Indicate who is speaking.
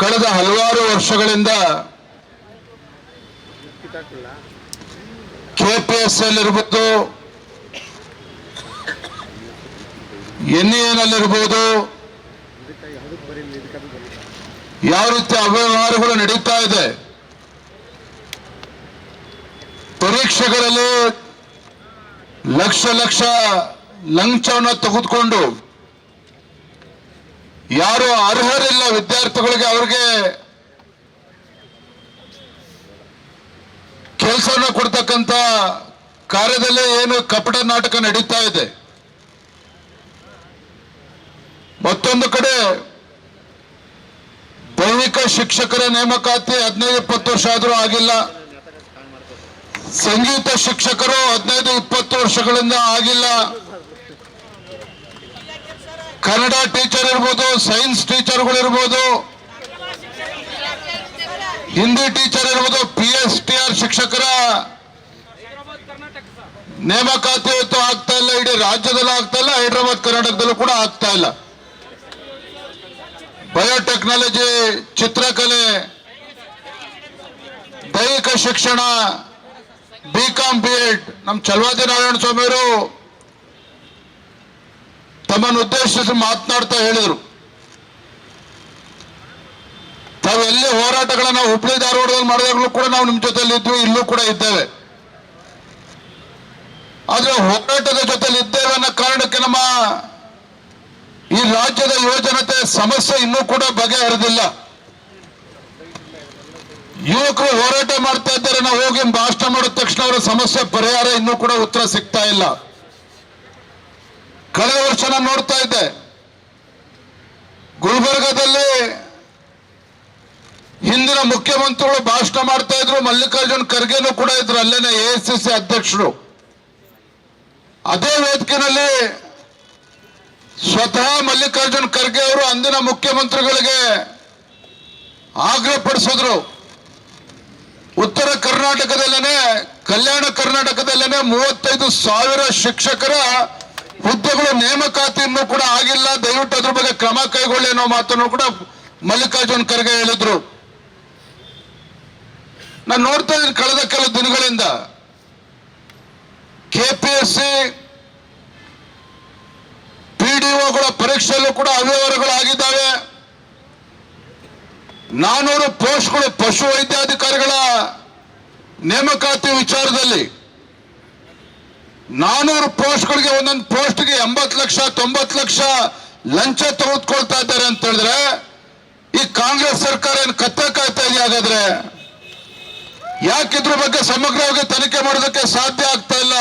Speaker 1: ಕಳೆದ ಹಲವಾರು ವರ್ಷಗಳಿಂದ ಕೆಪಿಎಸ್ಎಲ್ ಇರ್ಬೋದು, ಎನ್ಇಎನಲ್ಲಿರ್ಬೋದು, ಯಾವ ರೀತಿ ಅವ್ಯವಹಾರಗಳು ನಡೀತಾ ಇದೆ. ಪರೀಕ್ಷೆಗಳಲ್ಲಿ ಲಕ್ಷ ಲಕ್ಷ ಲಂಚವನ್ನು ತೆಗೆದುಕೊಂಡು ಯಾರು ಅರ್ಹರಿಲ್ಲ ವಿದ್ಯಾರ್ಥಿಗಳಿಗೆ ಅವ್ರಿಗೆ ಕೆಲಸವನ್ನು ಕೊಡ್ತಕ್ಕಂಥ ಕಾರ್ಯದಲ್ಲಿ ಏನು ಕಪಟ ನಾಟಕ ನಡೀತಾ ಇದೆ. ಮತ್ತೊಂದು ಕಡೆ ದೈಹಿಕ ಶಿಕ್ಷಕರ ನೇಮಕಾತಿ 15-20 ವರ್ಷ ಆದರೂ ಆಗಿಲ್ಲ. ಸಂಗೀತ ಶಿಕ್ಷಕರು 15-20 ವರ್ಷಗಳಿಂದ ಆಗಿಲ್ಲ. ಕನ್ನಡ ಟೀಚರ್ ಇರ್ಬೋದು, ಸೈನ್ಸ್ ಟೀಚರ್ಗಳು ಇರ್ಬೋದು, ಹಿಂದಿ ಟೀಚರ್ ಇರ್ಬೋದು, PSTR ಶಿಕ್ಷಕರ ನೇಮಕಾತಿ ಇವತ್ತು ಆಗ್ತಾ ಇಲ್ಲ. ಇಡೀ ರಾಜ್ಯದಲ್ಲೂ ಆಗ್ತಾ ಇಲ್ಲ, ಹೈದರಾಬಾದ್ ಕರ್ನಾಟಕದಲ್ಲೂ ಕೂಡ ಆಗ್ತಾ ಇಲ್ಲ. ಬಯೋಟೆಕ್ನಾಲಜಿ, ಚಿತ್ರಕಲೆ, ದೈಹಿಕ ಶಿಕ್ಷಣ, BCom B.Ed ನಮ್ಮ ಚಲವಾದಿ ನಾರಾಯಣ ಸ್ವಾಮಿಯವರು ತಮ್ಮನ್ನು ಉದ್ದೇಶಿಸಿ ಮಾತನಾಡ್ತಾ ಹೇಳಿದರು, ತಾವು ಎಲ್ಲಿ ಹೋರಾಟಗಳನ್ನ ಹುಬ್ಬಳ್ಳಿ ಧಾರವಾಡದಲ್ಲಿ ಮಾಡಿದಾಗಲೂ ಕೂಡ ನಾವು ನಿಮ್ಮ ಜೊತೆಲಿ ಇದ್ವಿ, ಇಲ್ಲೂ ಕೂಡ ಇದ್ದೇವೆ. ಆದ್ರೆ ಹೋರಾಟದ ಜೊತೆಲಿ ಇದ್ದೇವೆ ಅನ್ನೋ ಕಾರಣಕ್ಕೆ ನಮ್ಮ ಈ ರಾಜ್ಯದ ಯುವಜನತೆ ಸಮಸ್ಯೆ ಇನ್ನೂ ಕೂಡ ಬಗೆಹರಿದಿಲ್ಲ. ಯುವಕರು ಹೋರಾಟ ಮಾಡ್ತಾ ಇದ್ದಾರೆ, ನಾವು ಹೋಗಿ ಭಾಷಣ ಮಾಡಿದ ತಕ್ಷಣ ಅವರ ಸಮಸ್ಯೆ ಪರಿಹಾರ ಇನ್ನೂ ಕೂಡ ಉತ್ತರ ಸಿಗ್ತಾ ಇಲ್ಲ. ಕಳೆದ ವರ್ಷ ನಾನು ನೋಡ್ತಾ ಇದ್ದೆ, ಗುಲ್ಬರ್ಗದಲ್ಲಿ ಹಿಂದಿನ ಮುಖ್ಯಮಂತ್ರಿಗಳು ಭಾಷಣ ಮಾಡ್ತಾ ಇದ್ರು, ಮಲ್ಲಿಕಾರ್ಜುನ್ ಖರ್ಗೆನೂ ಕೂಡ ಇದ್ರು, ಅಲ್ಲೇನೆ AICC ಅಧ್ಯಕ್ಷರು. ಅದೇ ವೇದಿಕೆಯಲ್ಲಿ ಸ್ವತಃ ಮಲ್ಲಿಕಾರ್ಜುನ್ ಖರ್ಗೆ ಅವರು ಅಂದಿನ ಮುಖ್ಯಮಂತ್ರಿಗಳಿಗೆ ಆಗ್ರಹಪಡಿಸಿದ್ರು, ಉತ್ತರ ಕರ್ನಾಟಕದಲ್ಲೇನೆ, ಕಲ್ಯಾಣ ಕರ್ನಾಟಕದಲ್ಲೇನೆ 35,000 ಶಿಕ್ಷಕರ ಹುದ್ದೆಗಳು ನೇಮಕಾತಿಯನ್ನು ಕೂಡ ಆಗಿಲ್ಲ, ದಯವಿಟ್ಟು ಅದ್ರ ಬಗ್ಗೆ ಕ್ರಮ ಕೈಗೊಳ್ಳಿ ಅನ್ನೋ ಮಾತನ್ನು ಕೂಡ ಮಲ್ಲಿಕಾರ್ಜುನ್ ಖರ್ಗೆ ಹೇಳಿದ್ರು. ನಾನು ನೋಡ್ತಾ ಇದ್ದೀನಿ ಕಳೆದ ಕೆಲವು ದಿನಗಳಿಂದ KPSC PDOಗಳ ಪರೀಕ್ಷೆಯಲ್ಲೂ ಕೂಡ ಅವ್ಯವಹಾರಗಳಾಗಿದ್ದಾವೆ. 400 ಪೋಸ್ಟ್ಗಳು ಪಶು ವೈದ್ಯಾಧಿಕಾರಿಗಳ ನೇಮಕಾತಿ ವಿಚಾರದಲ್ಲಿ 400 ಪೋಸ್ಟ್ಗಳಿಗೆ ಒಂದೊಂದು ಪೋಸ್ಟ್ಗೆ 80 ಲಕ್ಷ 90 ಲಕ್ಷ ಲಂಚ ತೆಗೆದುಕೊಳ್ತಾ ಇದ್ದಾರೆ ಅಂತ ಹೇಳಿದ್ರೆ ಈ ಕಾಂಗ್ರೆಸ್ ಸರ್ಕಾರ ಏನು ಕತ್ತೆ ಕಾಯ್ತಾ ಇದೆಯಾ? ಹಾಗಾದ್ರೆ ಯಾಕಿದ್ರ ಬಗ್ಗೆ ಸಮಗ್ರವಾಗಿ ತನಿಖೆ ಮಾಡೋದಕ್ಕೆ ಸಾಧ್ಯ ಆಗ್ತಾ ಇಲ್ಲ?